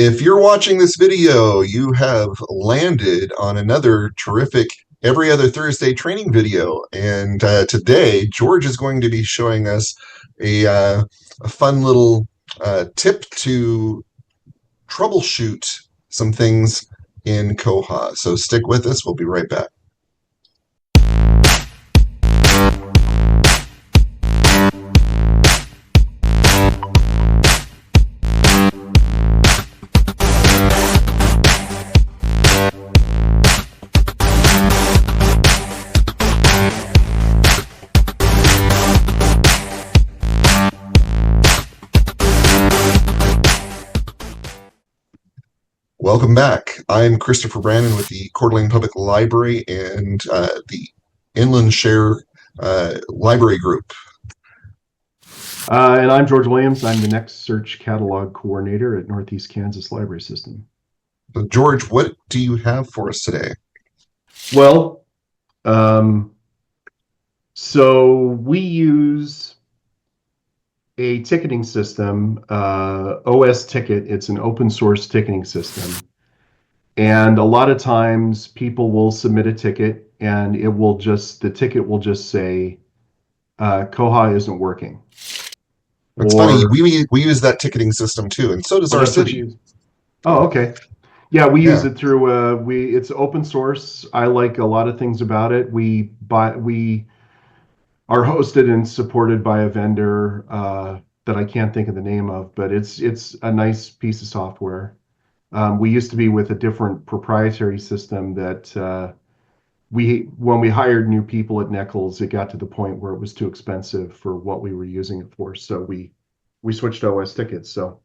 If you're watching this video, you have landed on another terrific every other Thursday training video. And today, George is going to be showing us a fun little tip to troubleshoot some things in Koha. So stick with us. We'll be right back. Welcome back. I'm Christopher Brandon with the Coeur d'Alene Public Library and the Inland Share Library Group. And I'm George Williams. I'm the Next Search Catalog Coordinator at Northeast Kansas Library System. So George, what do you have for us today? Well, so we use a ticketing system, OS Ticket. It's an open source ticketing system. And a lot of times people will submit a ticket and the ticket will just say, Koha isn't working. It's funny, we use that ticketing system too, and so does our city. Oh, okay. Yeah, we use it through it's open source. I like a lot of things about it. We are hosted and supported by a vendor that I can't think of the name of, but it's a nice piece of software. We used to be with a different proprietary system that when we hired new people at Nichols, it got to the point where it was too expensive for what we were using it for. So we switched to OS Tickets. So,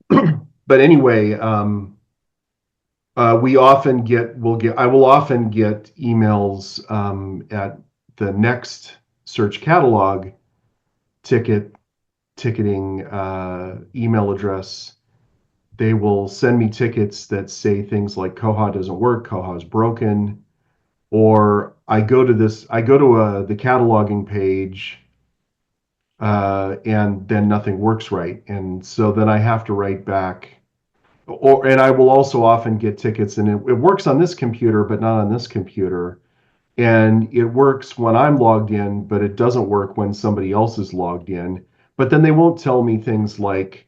but anyway, I will often get emails at the Next Search Catalog ticketing email address. They will send me tickets that say things like Koha doesn't work, Koha is broken, or I go to the cataloging page and then nothing works right. And so then I have to write back, and I will also often get tickets and it works on this computer, but not on this computer. And it works when I'm logged in, but it doesn't work when somebody else is logged in. But then they won't tell me things like,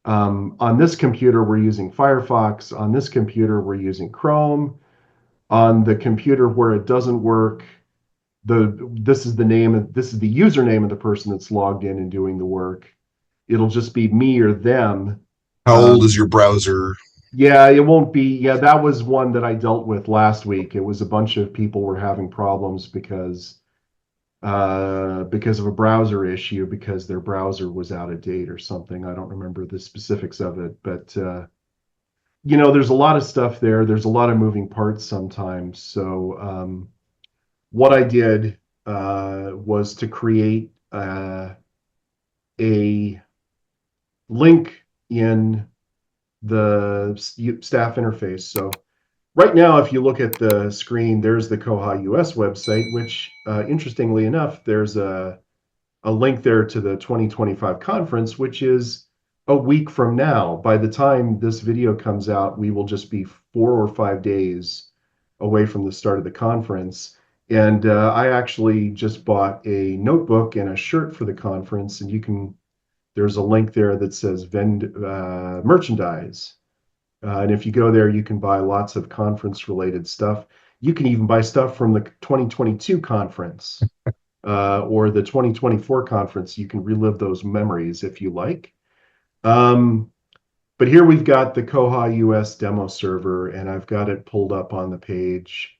on this computer, we're using Firefox. On this computer, we're using Chrome. On the computer where it doesn't work, this is the username of the person that's logged in and doing the work. It'll just be me or them. How old is your browser? Yeah, it won't be. Yeah, that was one that I dealt with last week. It was a bunch of people were having problems because of a browser issue, because their browser was out of date or something. I don't remember the specifics of it, but there's a lot of stuff there. There's a lot of moving parts sometimes. So what I did was to create a link in the staff interface. So right now, if you look at the screen, there's the koha-US website, which, interestingly enough, there's a link there to the 2025 conference, which is a week from now. By the time this video comes out, we will just be 4 or 5 days away from the start of the conference. And I actually just bought a notebook and a shirt for the conference, and there's a link there that says merchandise. And if you go there, you can buy lots of conference-related stuff. You can even buy stuff from the 2022 conference or the 2024 conference. You can relive those memories if you like. But here we've got the koha-US demo server, and I've got it pulled up on the page.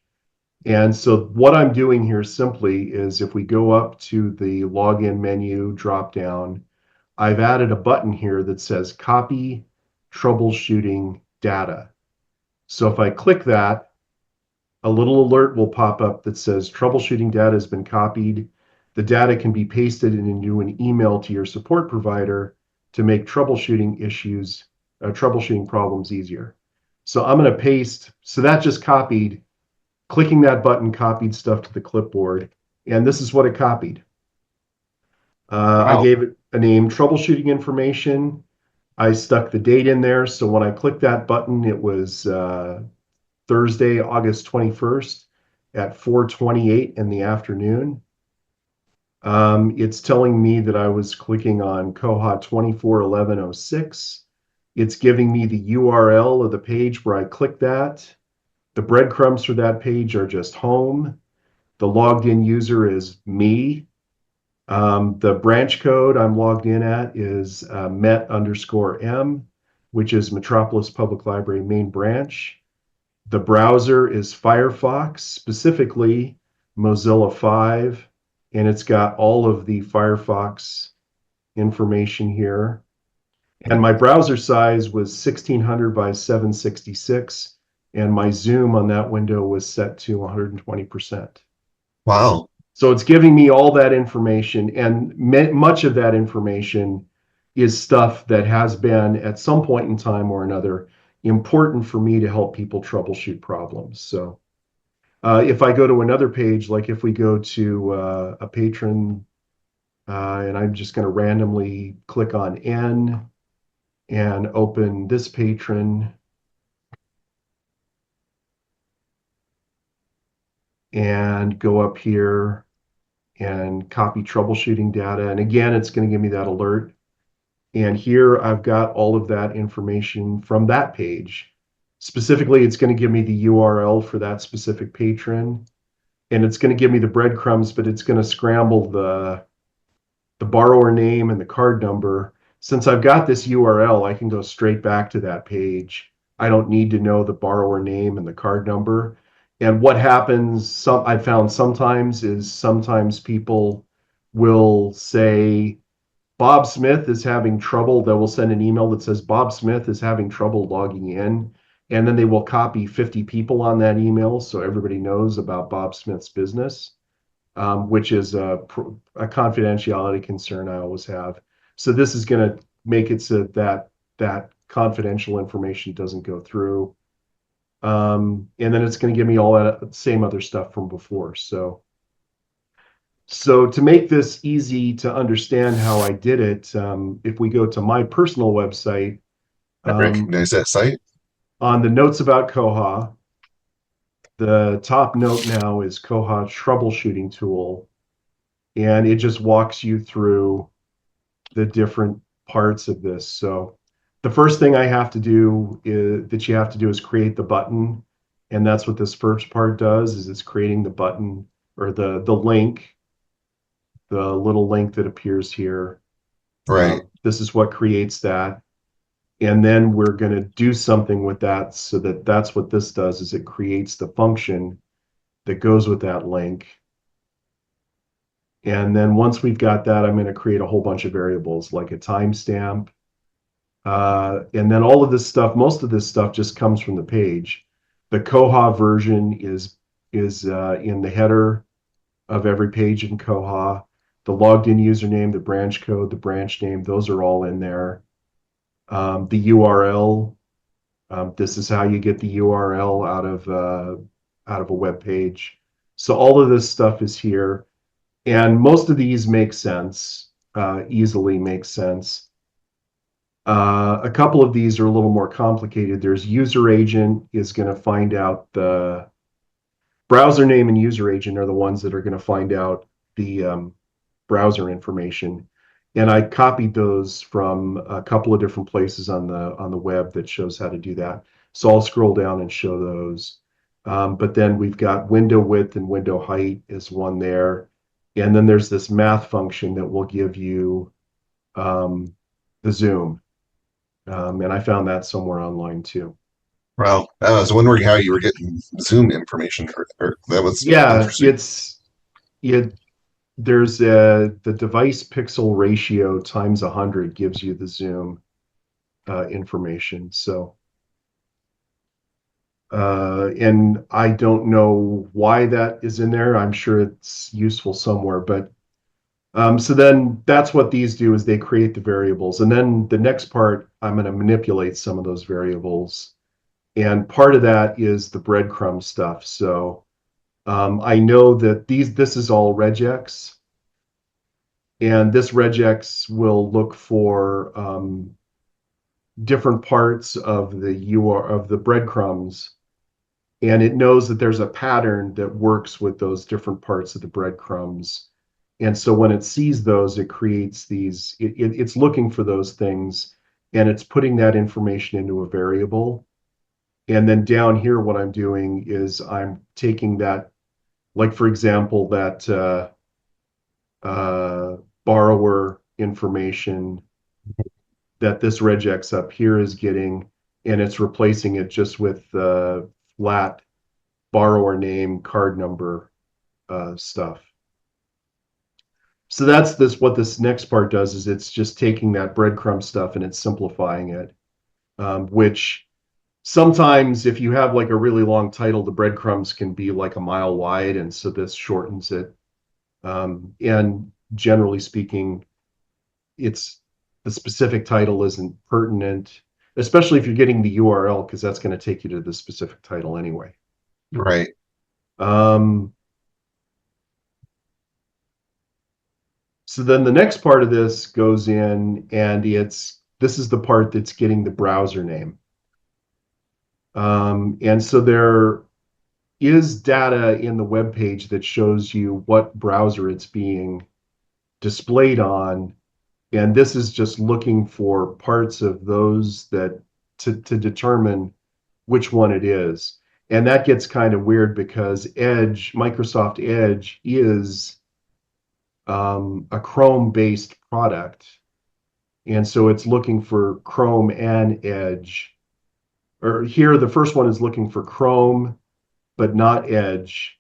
And so what I'm doing here simply is, if we go up to the login menu drop-down, I've added a button here that says Copy Troubleshooting Data. So if I click that, a little alert will pop up that says troubleshooting data has been copied. The data can be pasted into an email to your support provider to make troubleshooting problems easier. So I'm going to paste. So that just copied. Clicking that button copied stuff to the clipboard, and this is what it copied. Wow. I gave it a name, troubleshooting information, I stuck the date in there. So when I clicked that button, it was Thursday, August 21st at 4:28 in the afternoon. It's telling me that I was clicking on Koha 241106. It's giving me the URL of the page where I clicked that. The breadcrumbs for that page are just home. The logged in user is me. The branch code I'm logged in at is met_m, which is Metropolis Public Library main branch. The browser is Firefox, specifically Mozilla 5, and it's got all of the Firefox information here. And my browser size was 1600 by 766, and my zoom on that window was set to 120%. Wow. So it's giving me all that information, and much of that information is stuff that has been at some point in time or another important for me to help people troubleshoot problems. So if I go to another page, like if we go to a patron, and I'm just going to randomly click on N and open this patron and go up here and copy troubleshooting data. And again, it's going to give me that alert. And here I've got all of that information from that page. Specifically, it's going to give me the URL for that specific patron. And it's going to give me the breadcrumbs, but it's going to scramble the borrower name and the card number. Since I've got this URL, I can go straight back to that page. I don't need to know the borrower name and the card number. And what happens, I found sometimes, is sometimes people will say, Bob Smith is having trouble. They will send an email that says Bob Smith is having trouble logging in. And then they will copy 50 people on that email so everybody knows about Bob Smith's business, which is a confidentiality concern I always have. So this is going to make it so that that confidential information doesn't go through. And then it's going to give me all that same other stuff from before. So to make this easy to understand how I did it, if we go to my personal website, I recognize that site. on the notes about Koha, the top note now is Koha Troubleshooting Tool, and it just walks you through the different parts of this. So the first thing I have to do is create the button, and that's what this first part does, is it's creating the button or the link, the little link that appears here. Right. This is what creates that. And then we're going to do something with that, so that's what this does, is it creates the function that goes with that link. And then once we've got that, I'm going to create a whole bunch of variables like a timestamp. And then all of this stuff, most of this stuff just comes from the page. The Koha version is in the header of every page in Koha. The logged in username, the branch code, the branch name, those are all in there. The URL, this is how you get the URL out of a web page. So all of this stuff is here, and most of these make sense, easily make sense. A couple of these are a little more complicated. There's user agent is going to find out the browser name, and user agent are the ones that are going to find out the browser information. And I copied those from a couple of different places on the web that shows how to do that. So I'll scroll down and show those. But then we've got window width and window height is one there. And then there's this math function that will give you the zoom. And I found that somewhere online too. Wow. I was wondering how you were getting Zoom information. That was Yeah, interesting. there's the device pixel ratio times 100 gives you the zoom information. So, and I don't know why that is in there. I'm sure it's useful somewhere, but so then that's what these do, is they create the variables. And then the next part, I'm going to manipulate some of those variables. And part of that is the breadcrumb stuff. So I know that this is all regex. And this regex will look for different parts of the UR of the breadcrumbs, and it knows that there's a pattern that works with those different parts of the breadcrumbs. And so when it sees those, it creates these, it's looking for those things, and it's putting that information into a variable. And then down here, what I'm doing is I'm taking that, like for example, that borrower information that this regex up here is getting, and it's replacing it just with flat borrower name, card number stuff. So that's this. What this next part does is it's just taking that breadcrumb stuff and it's simplifying it, which sometimes if you have like a really long title, the breadcrumbs can be like a mile wide, and so this shortens it. And generally speaking, it's the specific title isn't pertinent, especially if you're getting the URL, because that's going to take you to the specific title anyway. Right. So then the next part of this goes in, and this is the part that's getting the browser name. And so there is data in the web page that shows you what browser it's being displayed on, and this is just looking for parts of those that to determine which one it is. And that gets kind of weird because Edge, Microsoft Edge, is a Chrome-based product, and so it's looking for Chrome and Edge. Or here, the first one is looking for Chrome, but not Edge.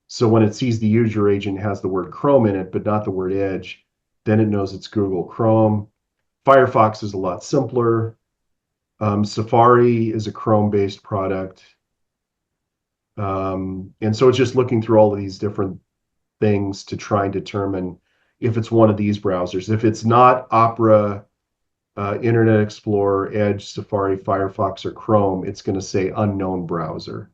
So when it sees the user agent has the word Chrome in it, but not the word Edge, then it knows it's Google Chrome. Firefox is a lot simpler. Safari is a Chrome-based product. And so it's just looking through all of these different things to try and determine if it's one of these browsers. If it's not Opera, Internet Explorer, Edge, Safari, Firefox, or Chrome, it's going to say unknown browser.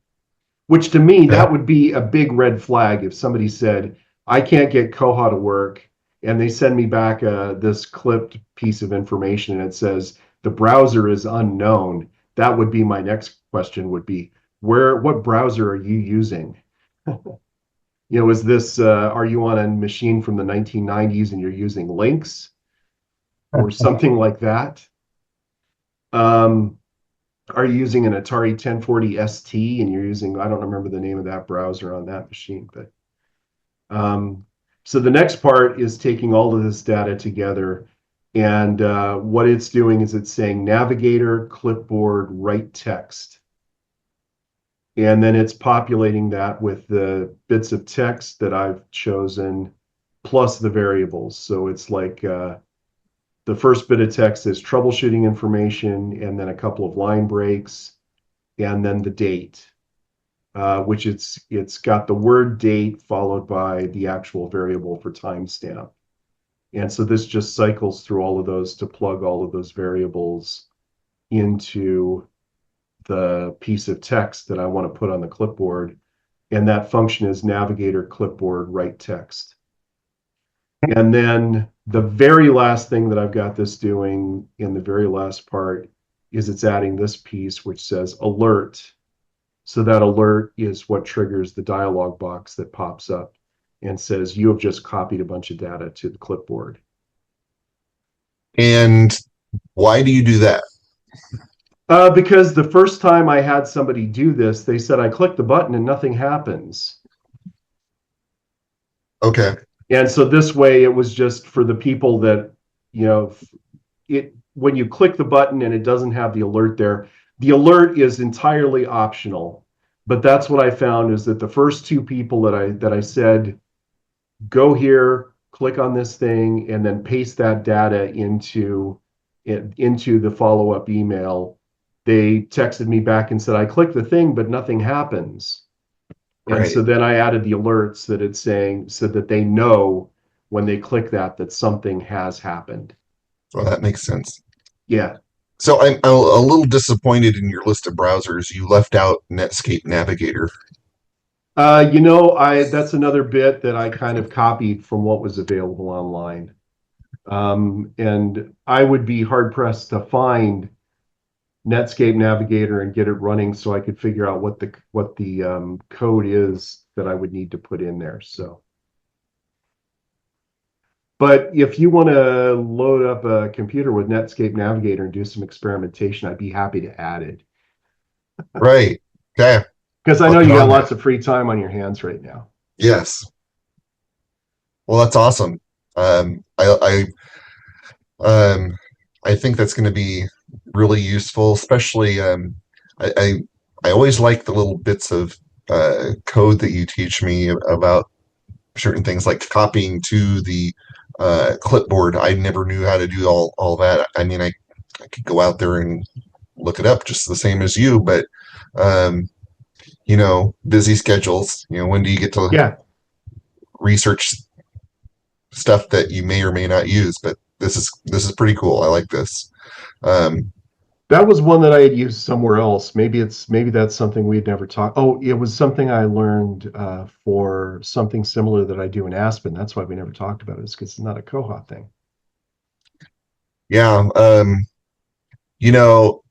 Which to me, that would be a big red flag if somebody said, I can't get Koha to work, and they send me back this clipped piece of information and it says the browser is unknown. That would be my next question would be, what browser are you using? Is this, are you on a machine from the 1990s and you're using Lynx or something like that? Are you using an Atari 1040 ST and you're using, I don't remember the name of that browser on that machine, but so the next part is taking all of this data together, and what it's doing is it's saying navigator, clipboard, write text. And then it's populating that with the bits of text that I've chosen plus the variables. So it's like the first bit of text is troubleshooting information, and then a couple of line breaks, and then the date, which it's got the word date followed by the actual variable for timestamp. And so this just cycles through all of those to plug all of those variables into the piece of text that I want to put on the clipboard. And that function is navigator clipboard write text. And then the very last thing that I've got this doing in the very last part is it's adding this piece which says alert. So that alert is what triggers the dialog box that pops up and says you have just copied a bunch of data to the clipboard. And why do you do that? Because the first time I had somebody do this, they said I click the button and nothing happens. Okay. And so this way it was just for the people that, when you click the button and it doesn't have the alert there, the alert is entirely optional. But that's what I found is that the first two people that I said, go here, click on this thing, and then paste that data into the follow-up email, they texted me back and said, I clicked the thing, but nothing happens. And so then I added the alerts that it's saying so that they know when they click that something has happened. Well, that makes sense. Yeah. So I'm a little disappointed in your list of browsers. You left out Netscape Navigator. That's another bit that I kind of copied from what was available online. And I would be hard pressed to find Netscape Navigator and get it running so I could figure out what the code is that I would need to put in there. So, but if you want to load up a computer with Netscape Navigator and do some experimentation, I'd be happy to add it Right. Okay. because I I'll know get you got on that. lots of free time on your hands right now. Yes. Well, that's awesome. Um, I, Um, I think that's going to be really useful, especially I, I I always like the little bits of code that you teach me about certain things like copying to the clipboard. I never knew how to do all that. I mean, I could go out there and look it up just the same as you, but um, busy schedules. When do you get to Yeah, research stuff that you may or may not use? But this is pretty cool. I like this. Um, that was one that I had used somewhere else. Maybe that's something we'd never talked. Oh, it was something I learned for something similar that I do in Aspen. That's why we never talked about it, is because it's not a Koha thing. yeah, you know,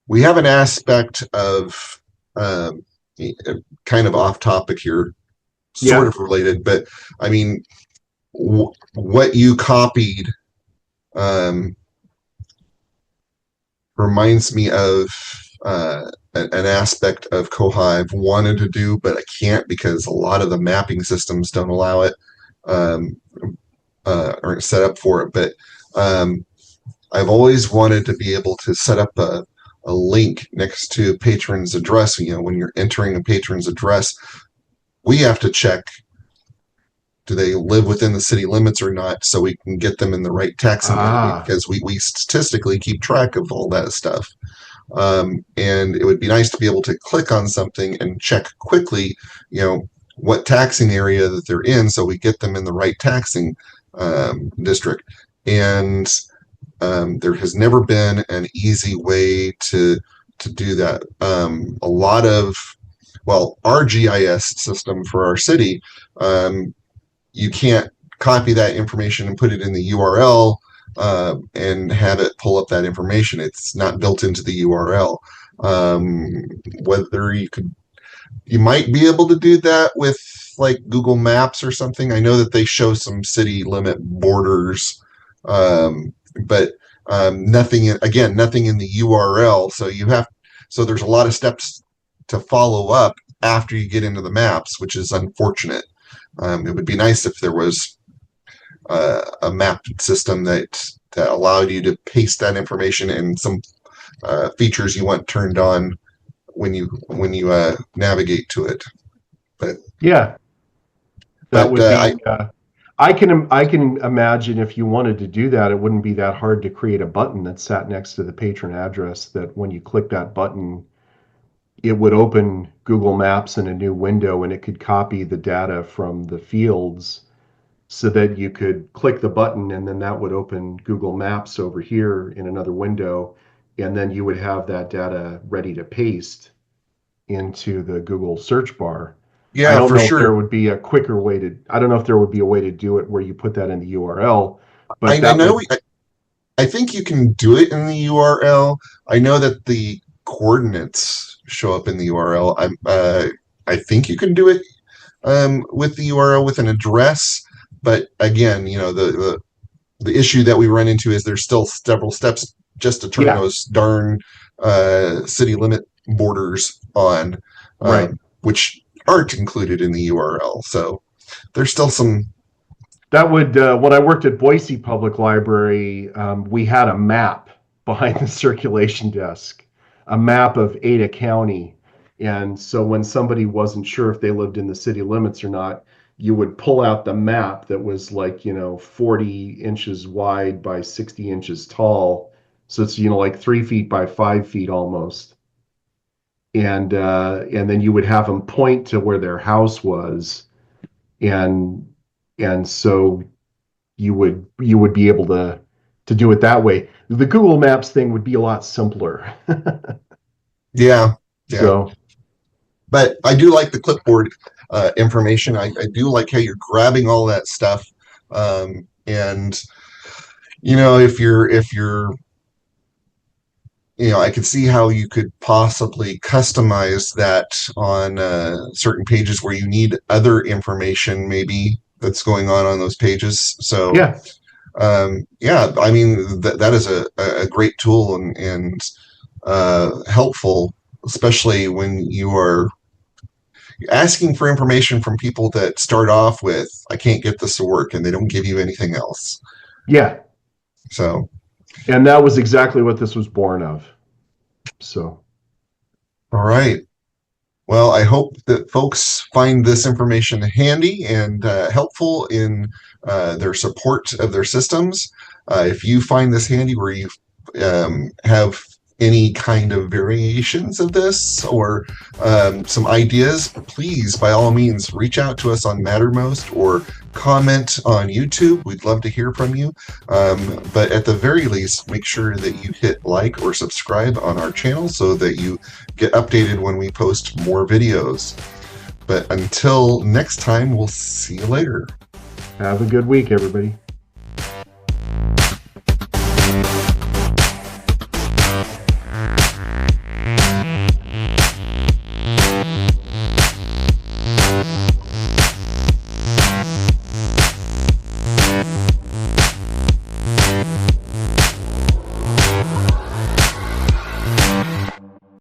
we have an aspect of um, kind of off topic here, sort Yeah. of related, but I mean, what you copied um, reminds me of an aspect of Koha I've wanted to do, but I can't because a lot of the mapping systems don't allow it, um, aren't set up for it. But um, I've always wanted to be able to set up a link next to a patron's address. When you're entering a patron's address, we have to check, do they live within the city limits or not, so we can get them in the right taxing area, Ah, because we statistically keep track of all that stuff. And it would be nice to be able to click on something and check quickly, what taxing area that they're in, so we get them in the right taxing district. And there has never been an easy way to do that. A lot of, well, our GIS system for our city, you can't copy that information and put it in the URL and have it pull up that information. It's not built into the URL. Whether you might be able to do that with like Google Maps or something. I know that they show some city limit borders, but nothing in the URL. So there's a lot of steps to follow up after you get into the maps, which is unfortunate. It would be nice if there was a map system that allowed you to paste that information and some features you want turned on when you navigate to it. But yeah, that but would uh, I be. I can imagine if you wanted to do that, it wouldn't be that hard to create a button that sat next to the patron address. That when you click that button, it would open Google Maps in a new window, and it could copy the data from the fields so that you could click the button, and then that would open Google Maps over here in another window, and then you would have that data ready to paste into the Google search bar. I Yeah, don't for know if there sure. would be a quicker way to, I don't know if there would be a way to do it where you put that in the URL, but I that know. would, I think you can do it in the URL. I know that the coordinates show up in the URL. I think you can do it with the URL with an address, but again, the issue that we run into is there's still several steps just to turn yeah, those darn city limit borders on, right. which aren't included in the URL. So there's still some. That would, when I worked at Boise Public Library, we had a map behind the circulation desk, a map of Ada County. And so when somebody wasn't sure if they lived in the city limits or not, you would pull out the map that was like, 40 inches wide by 60 inches tall. So it's, like 3 feet by 5 feet almost. And then you would have them point to where their house was. And and so you would be able to do it that way. The Google Maps thing would be a lot simpler. Yeah, yeah. So But I do like the clipboard information. I do like how you're grabbing all that stuff, and if you're I could see how you could possibly customize that on certain pages where you need other information, maybe that's going on those pages. So, Yeah. yeah, I mean that is a great tool and helpful, especially when you are asking for information from people that start off with "I can't get this to work," and they don't give you anything else. Yeah. So, And that was exactly what this was born of. So, all right. Well, I hope that folks find this information handy and helpful in their support of their systems. If you find this handy where you have any kind of variations of this or some ideas, please, by all means, reach out to us on Mattermost or comment on YouTube. We'd love to hear from you. But at the very least, make sure that you hit like or subscribe on our channel so that you get updated when we post more videos. But until next time, we'll see you later. have a good week, everybody.